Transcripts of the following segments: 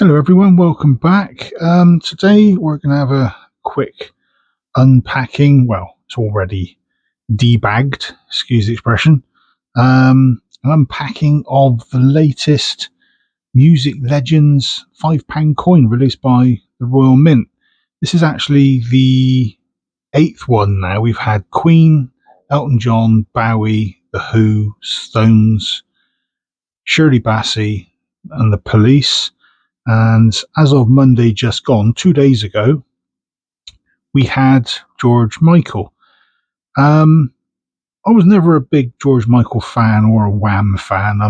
Hello, everyone. Welcome back. Today we're going to have a quick unpacking. Well, it's already debagged, excuse the expression. An unpacking of the latest Music Legends £5 coin released by the Royal Mint. This is actually the eighth one now. We've had Queen, Elton John, Bowie, The Who, Stones, Shirley Bassey, and the Police. And as of Monday just gone, 2 days ago, we had George Michael. Um, I was never a big George Michael fan or a Wham fan.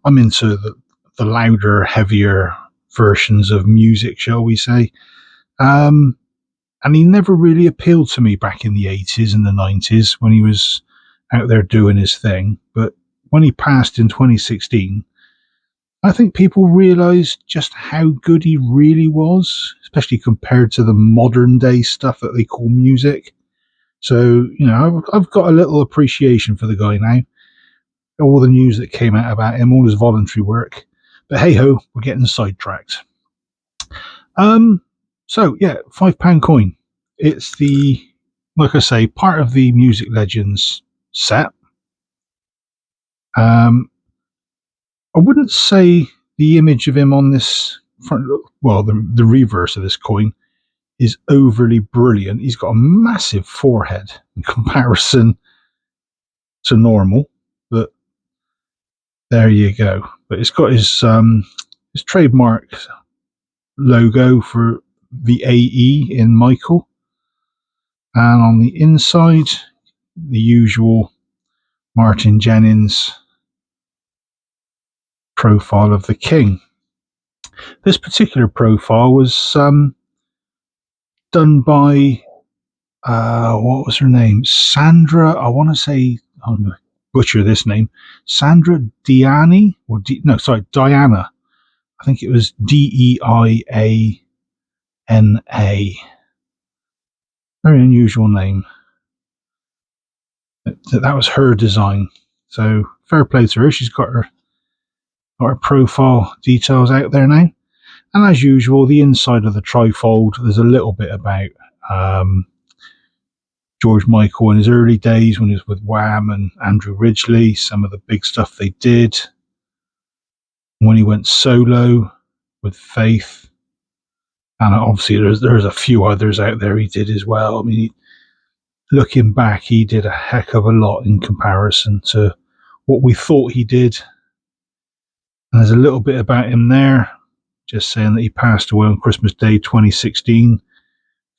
I'm into the louder, heavier versions of music, shall we say. Um, and he never really appealed to me back in the 80s and the 90s when he was out there doing his thing. But when he passed in 2016, I think people realised just how good he really was, especially compared to the modern day stuff that they call music. So, I've got a little appreciation for the guy now. All the news that came out about him, all his voluntary work. But hey ho, we're getting sidetracked. Um, so yeah, £5 coin. It's like I say, part of the Music Legends set. Um, I wouldn't say the image of him on this front, well, the reverse of this coin is overly brilliant. He's got a massive forehead in comparison to normal, but there you go. But it's got his trademark logo for the AE in Michael, and on the inside, the usual Martin Jennings profile of the King. This particular profile was done by what was her name? Sandra. I want to say I'm going to butcher this name. Sandra Diani, Diana. I think it was Deiana. Very unusual name. That was her design. So fair play to her. She's got her profile details out there now. And as usual, the inside of the trifold, there's a little bit about George Michael in his early days when he was with Wham and Andrew Ridgeley, some of the big stuff they did. When he went solo with Faith, and obviously there's a few others out there he did as well. I mean, looking back, he did a heck of a lot in comparison to what we thought he did. And there's a little bit about him there, just saying that he passed away on Christmas Day 2016,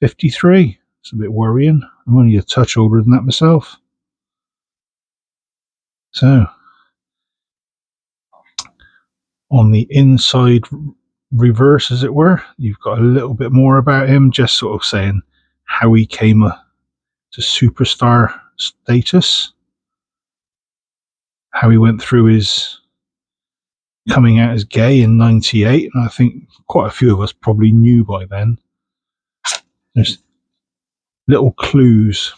53. It's a bit worrying. I'm only a touch older than that myself. So, on the inside reverse, as it were, you've got a little bit more about him, just sort of saying how he came to superstar status, how he went through his coming out as gay in 98, and I think quite a few of us probably knew by then. There's little clues.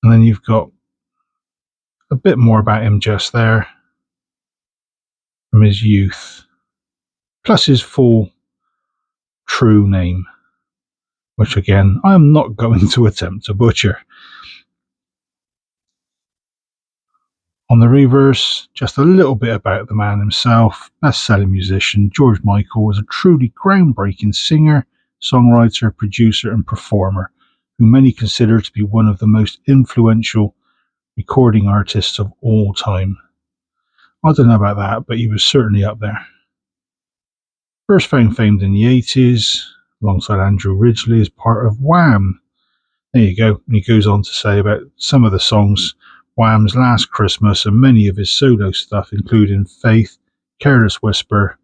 And then you've got a bit more about him just there from his youth, plus his full true name, which again, I am not going to attempt to butcher. On the reverse, just a little bit about the man himself. Best-selling musician, George Michael was a truly groundbreaking singer, songwriter, producer, and performer, who many consider to be one of the most influential recording artists of all time. I don't know about that, but he was certainly up there. First found famed in the 80s, alongside Andrew Ridgeley as part of Wham. There you go. And he goes on to say about some of the songs, Wham's Last Christmas, and many of his solo stuff, including Faith, Careless Whisper,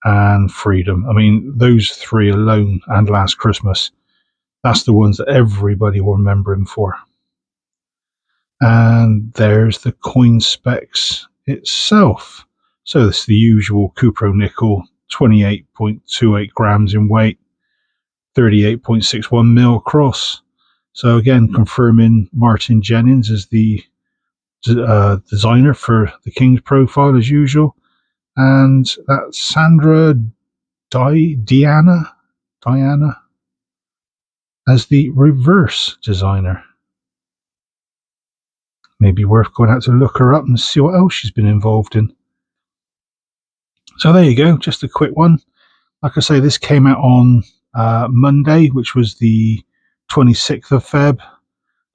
and Freedom. I mean, those three alone, and Last Christmas, that's the ones that everybody will remember him for. And there's the coin specs itself. So this is the usual Cupro nickel, 28.28 grams in weight, 38.61 mil across. So again, confirming Martin Jennings as the designer for the King's profile as usual. and that's Sandra Diana as the reverse designer. Maybe worth going out to look her up and see what else she's been involved in. So there you go, just a quick one. Like I say, this came out on Monday, which was the 26th of Feb.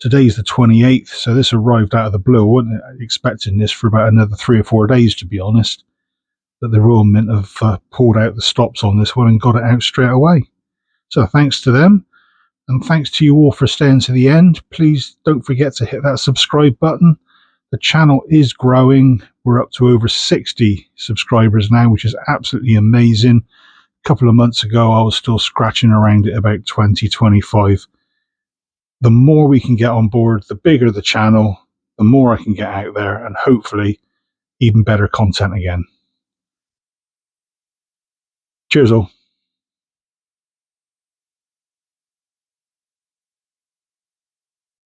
Today's the 28th, so this arrived out of the blue. I wasn't expecting this for about another 3 or 4 days, to be honest. But the Royal Mint have pulled out the stops on this one and got it out straight away. So thanks to them, and thanks to you all for staying to the end. Please don't forget to hit that subscribe button. The channel is growing. We're up to over 60 subscribers now, which is absolutely amazing. A couple of months ago, I was still scratching around at about 20, 25. The more we can get on board, the bigger the channel, the more I can get out there, and hopefully even better content again. Cheers all.